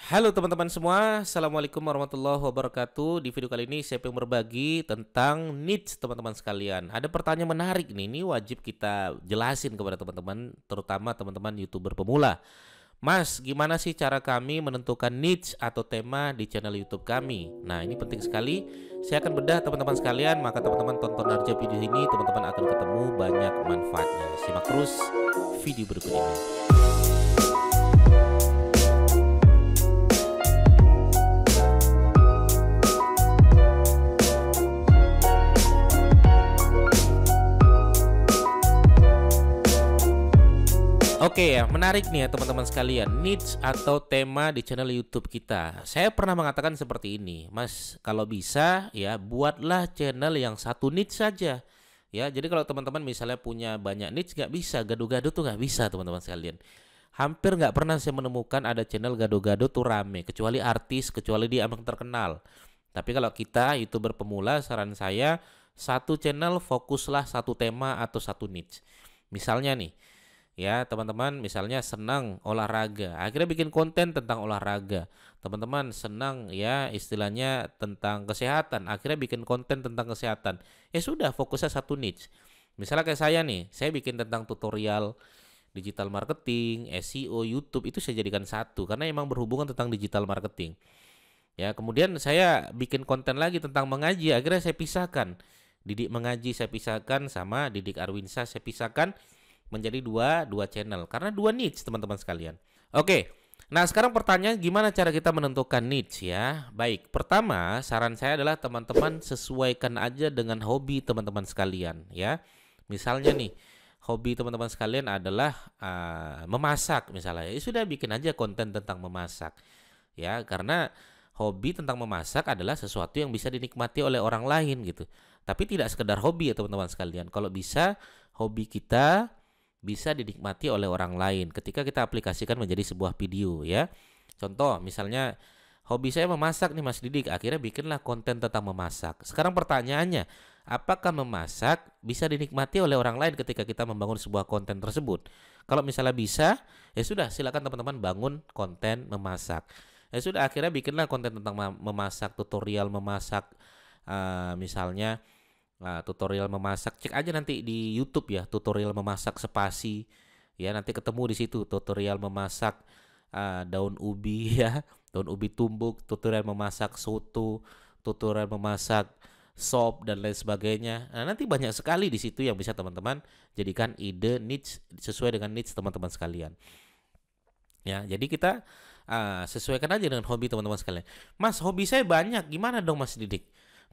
Halo teman-teman semua, Assalamualaikum warahmatullahi wabarakatuh. Di video kali ini saya ingin berbagi tentang niche teman-teman sekalian. Ada pertanyaan menarik nih, ini wajib kita jelasin kepada teman-teman, terutama teman-teman YouTuber pemula. Mas, gimana sih cara kami menentukan niche atau tema di channel YouTube kami? Nah, ini penting sekali. Saya akan bedah teman-teman sekalian, maka teman-teman tonton aja video ini, teman-teman akan ketemu banyak manfaatnya. Simak terus video berikut ini. Oke ya, menarik nih ya teman-teman sekalian, niche atau tema di channel YouTube kita. Saya pernah mengatakan seperti ini, Mas, kalau bisa ya buatlah channel yang satu niche saja. Ya, jadi kalau teman-teman misalnya punya banyak niche nggak bisa, gado-gado tuh nggak bisa teman-teman sekalian. Hampir nggak pernah saya menemukan ada channel gado-gado tuh rame, kecuali artis, kecuali dia emang terkenal. Tapi kalau kita YouTuber pemula, saran saya satu channel fokuslah satu tema atau satu niche. Misalnya nih, ya teman-teman misalnya senang olahraga, akhirnya bikin konten tentang olahraga. Teman-teman senang ya istilahnya tentang kesehatan, akhirnya bikin konten tentang kesehatan. Ya sudah, fokusnya satu niche. Misalnya kayak saya nih, saya bikin tentang tutorial digital marketing, SEO, YouTube, itu saya jadikan satu karena emang berhubungan tentang digital marketing. Ya, kemudian saya bikin konten lagi tentang mengaji, akhirnya saya pisahkan. Didik mengaji saya pisahkan sama Didik Arwinsa saya pisahkan menjadi dua channel karena dua niche teman-teman sekalian. Oke. Nah, sekarang pertanyaan gimana cara kita menentukan niche ya? Baik, pertama saran saya adalah teman-teman sesuaikan aja dengan hobi teman-teman sekalian ya. Misalnya nih, hobi teman-teman sekalian adalah memasak misalnya. Ya sudah, bikin aja konten tentang memasak. Ya, karena hobi tentang memasak adalah sesuatu yang bisa dinikmati oleh orang lain gitu. Tapi tidak sekedar hobi ya teman-teman sekalian. Kalau bisa hobi kita bisa dinikmati oleh orang lain ketika kita aplikasikan menjadi sebuah video ya. Contoh misalnya hobi saya memasak nih Mas Didik, akhirnya bikinlah konten tentang memasak. Sekarang pertanyaannya, apakah memasak bisa dinikmati oleh orang lain ketika kita membangun sebuah konten tersebut? Kalau misalnya bisa, ya sudah, silakan teman-teman bangun konten memasak. Ya sudah, akhirnya bikinlah konten tentang memasak, tutorial memasak, misalnya tutorial memasak. Cek aja nanti di YouTube ya, tutorial memasak spasi. Ya, nanti ketemu di situ tutorial memasak daun ubi ya, daun ubi tumbuk, tutorial memasak soto, tutorial memasak sop dan lain sebagainya. Nah, nanti banyak sekali di situ yang bisa teman-teman jadikan ide niche sesuai dengan niche teman-teman sekalian. Ya, jadi kita sesuaikan aja dengan hobi teman-teman sekalian. Mas, hobi saya banyak, gimana dong Mas Didik?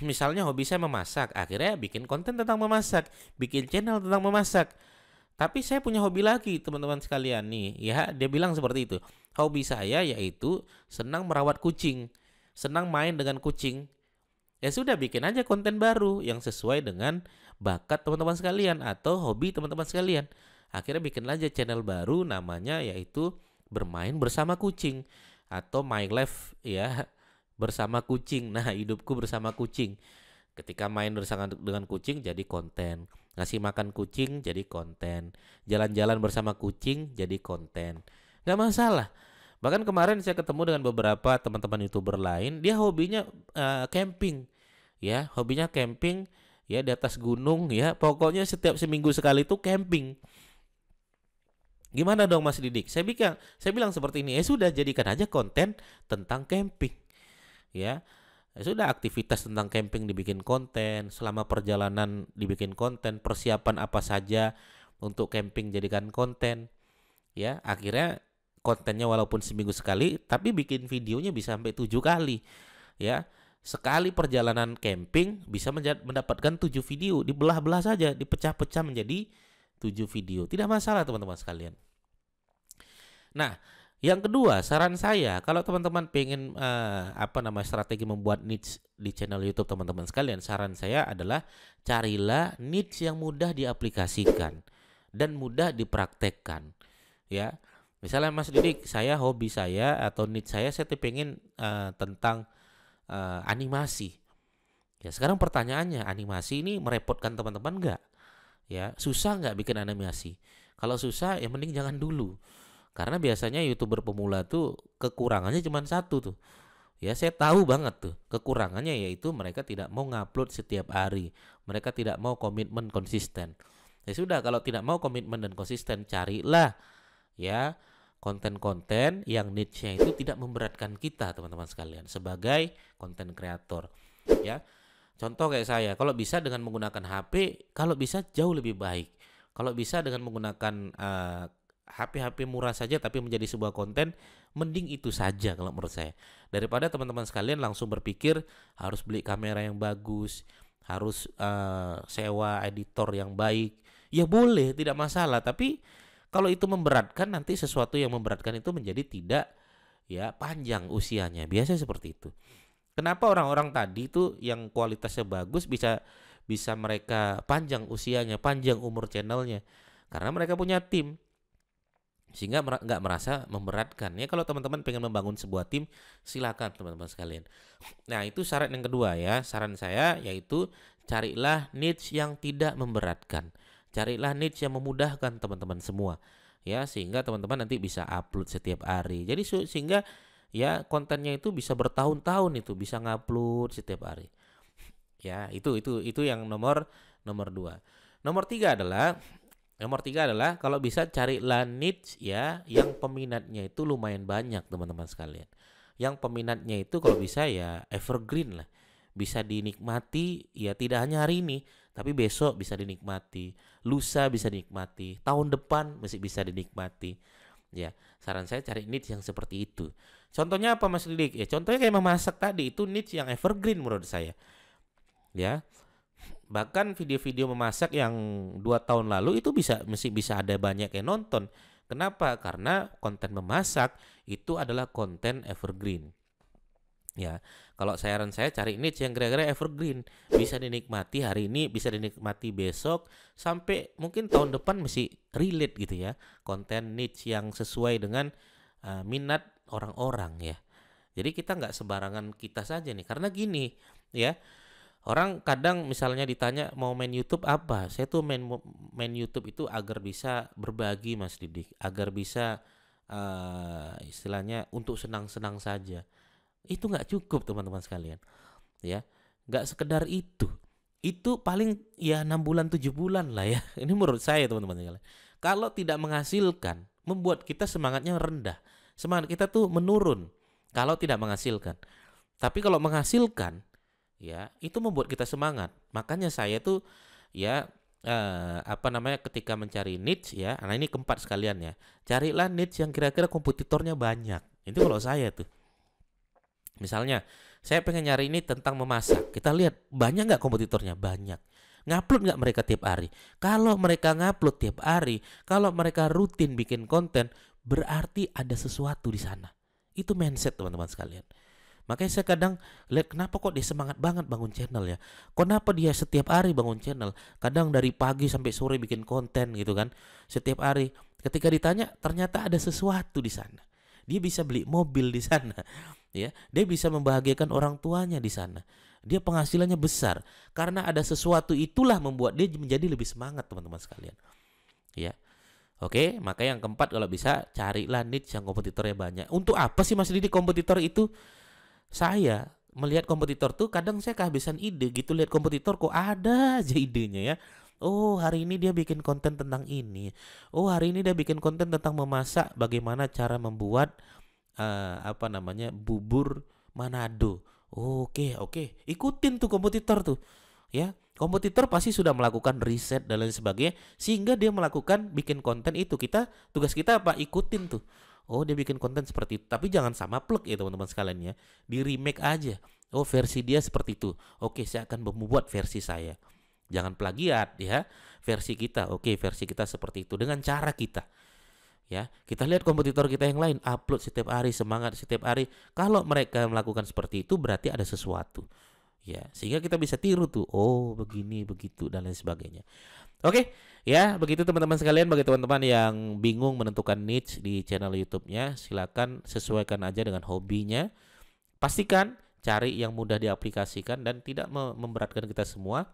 Misalnya hobi saya memasak, akhirnya bikin konten tentang memasak, bikin channel tentang memasak. Tapi saya punya hobi lagi teman-teman sekalian nih, ya dia bilang seperti itu. Hobi saya yaitu senang merawat kucing, senang main dengan kucing. Ya sudah, bikin aja konten baru yang sesuai dengan bakat teman-teman sekalian atau hobi teman-teman sekalian. Akhirnya bikin aja channel baru namanya yaitu bermain bersama kucing atau My Life ya, bersama kucing. Nah, hidupku bersama kucing. Ketika main bersama dengan kucing jadi konten, ngasih makan kucing jadi konten, jalan-jalan bersama kucing jadi konten. Nggak masalah. Bahkan kemarin saya ketemu dengan beberapa teman-teman YouTuber lain, dia hobinya camping. Ya, hobinya camping ya di atas gunung ya. Pokoknya setiap seminggu sekali itu camping. Gimana dong Mas Didik? Saya bilang seperti ini. Sudah, jadikan aja konten tentang camping. Ya, sudah, aktivitas tentang camping dibikin konten, selama perjalanan dibikin konten, persiapan apa saja untuk camping jadikan konten. Ya, akhirnya kontennya walaupun seminggu sekali, tapi bikin videonya bisa sampai 7 kali. Ya, sekali perjalanan camping bisa mendapatkan 7 video, dibelah-belah saja, dipecah-pecah menjadi 7 video. Tidak masalah teman-teman sekalian. Nah, yang kedua, saran saya kalau teman-teman pengen strategi membuat niche di channel YouTube teman-teman sekalian, saran saya adalah carilah niche yang mudah diaplikasikan dan mudah dipraktekkan. Ya, misalnya Mas Didik, hobi saya atau niche saya pengen tentang animasi. Ya, sekarang pertanyaannya, animasi ini merepotkan teman-teman nggak? Ya, susah nggak bikin animasi? Kalau susah, ya mending jangan dulu. Karena biasanya YouTuber pemula tuh kekurangannya cuma satu tuh. Ya, saya tahu banget tuh. Kekurangannya yaitu mereka tidak mau ngupload setiap hari. Mereka tidak mau komitmen konsisten. Ya sudah, kalau tidak mau komitmen dan konsisten, carilah ya konten-konten yang niche-nya itu tidak memberatkan kita, teman-teman sekalian, sebagai konten kreator. Ya, contoh kayak saya, kalau bisa dengan menggunakan HP, kalau bisa jauh lebih baik. Kalau bisa dengan menggunakan HP-HP murah saja tapi menjadi sebuah konten, mending itu saja kalau menurut saya. Daripada teman-teman sekalian langsung berpikir harus beli kamera yang bagus, harus sewa editor yang baik. Ya boleh, tidak masalah, tapi kalau itu memberatkan, nanti sesuatu yang memberatkan itu menjadi tidak ya panjang usianya. Biasanya seperti itu. Kenapa orang-orang tadi itu yang kualitasnya bagus bisa bisa mereka panjang usianya, panjang umur channelnya? Karena mereka punya tim, sehingga nggak merasa memberatkan. Ya kalau teman-teman pengen membangun sebuah tim, silakan teman-teman sekalian. Nah itu syarat yang kedua ya. Saran saya yaitu carilah niche yang tidak memberatkan. Carilah niche yang memudahkan teman-teman semua. Ya sehingga teman-teman nanti bisa upload setiap hari. Jadi sehingga ya kontennya itu bisa bertahun-tahun, itu bisa ngupload setiap hari. Ya itu yang nomor dua. Nomor tiga adalah kalau bisa cari niche ya yang peminatnya itu lumayan banyak teman-teman sekalian. Yang peminatnya itu kalau bisa ya evergreen lah. Bisa dinikmati ya tidak hanya hari ini, tapi besok bisa dinikmati, lusa bisa dinikmati, tahun depan masih bisa dinikmati. Ya, saran saya cari niche yang seperti itu. Contohnya apa Mas Didik? Ya contohnya kayak memasak tadi, itu niche yang evergreen menurut saya. Ya, bahkan video-video memasak yang 2 tahun lalu itu masih bisa ada banyak yang nonton. Kenapa? Karena konten memasak itu adalah konten evergreen. Ya, kalau saran saya cari niche yang kira-kira evergreen, bisa dinikmati hari ini, bisa dinikmati besok, sampai mungkin tahun depan masih relate gitu ya. Konten niche yang sesuai dengan minat orang-orang ya. Jadi kita nggak sembarangan kita saja nih, karena gini ya. Orang kadang misalnya ditanya mau main YouTube apa? Saya tuh main YouTube itu agar bisa berbagi Mas Didik, agar bisa istilahnya untuk senang-senang saja. Itu nggak cukup teman-teman sekalian, ya. Nggak sekedar itu. Itu paling ya 6 bulan 7 bulan lah ya. Ini menurut saya teman-teman sekalian. Kalau tidak menghasilkan, membuat kita semangatnya rendah. Semangat kita tuh menurun kalau tidak menghasilkan. Tapi kalau menghasilkan, ya itu membuat kita semangat. Makanya saya tuh ya ketika mencari niche ya, nah ini keempat sekalian ya, carilah niche yang kira-kira kompetitornya banyak. Itu kalau saya tuh, misalnya saya pengen nyari ini tentang memasak, kita lihat banyak nggak kompetitornya. Banyak. Ngupload nggak mereka tiap hari? Kalau mereka ngupload tiap hari, kalau mereka rutin bikin konten, berarti ada sesuatu di sana. Itu mindset teman-teman sekalian. Makanya saya kadang lihat kenapa kok dia semangat banget bangun channel ya. Kenapa dia setiap hari bangun channel. Kadang dari pagi sampai sore bikin konten gitu kan. Setiap hari. Ketika ditanya ternyata ada sesuatu di sana. Dia bisa beli mobil di sana. Ya, dia bisa membahagiakan orang tuanya di sana. Dia penghasilannya besar. Karena ada sesuatu itulah membuat dia menjadi lebih semangat teman-teman sekalian. Ya. Oke, maka yang keempat kalau bisa carilah niche yang kompetitornya banyak. Untuk apa sih Mas Didi kompetitor itu? Saya melihat kompetitor tuh kadang saya kehabisan ide gitu, lihat kompetitor kok ada aja idenya ya. Oh hari ini dia bikin konten tentang ini. Oh hari ini dia bikin konten tentang memasak, bagaimana cara membuat bubur Manado. Oke, ikutin tuh kompetitor tuh. Ya, kompetitor pasti sudah melakukan riset dan lain sebagainya sehingga dia melakukan bikin konten itu. Tugas kita apa? Ikutin tuh. Oh dia bikin konten seperti itu, tapi jangan sama plek ya teman-teman sekalian ya. Di remake aja. Oh versi dia seperti itu. Oke saya akan membuat versi saya. Jangan plagiat ya. Versi kita, oke versi kita seperti itu dengan cara kita. Ya kita lihat kompetitor kita yang lain upload setiap hari, semangat setiap hari. Kalau mereka melakukan seperti itu berarti ada sesuatu. Ya sehingga kita bisa tiru tuh. Oh begini begitu dan lain sebagainya. Oke, ya begitu teman-teman sekalian. Bagi teman-teman yang bingung menentukan niche di channel YouTube-nya, silakan sesuaikan aja dengan hobinya. Pastikan cari yang mudah diaplikasikan dan tidak memberatkan kita semua.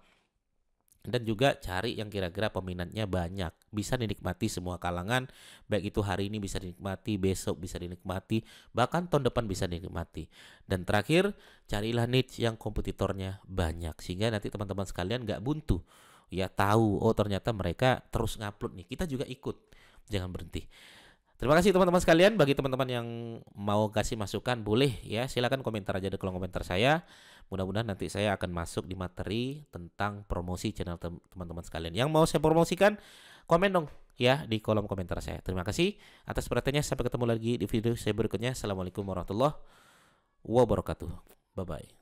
Dan juga cari yang kira-kira peminatnya banyak, bisa dinikmati semua kalangan, baik itu hari ini bisa dinikmati, besok bisa dinikmati, bahkan tahun depan bisa dinikmati. Dan terakhir, carilah niche yang kompetitornya banyak, sehingga nanti teman-teman sekalian nggak buntu. Ya tahu, oh ternyata mereka terus ngupload nih, kita juga ikut, jangan berhenti. Terima kasih teman-teman sekalian. Bagi teman-teman yang mau kasih masukan boleh ya, silakan komentar aja di kolom komentar saya. Mudah-mudahan nanti saya akan masuk di materi tentang promosi channel teman-teman sekalian. Yang mau saya promosikan, komen dong ya di kolom komentar saya. Terima kasih atas perhatiannya. Sampai ketemu lagi di video saya berikutnya. Assalamualaikum warahmatullahi wabarakatuh. Bye bye.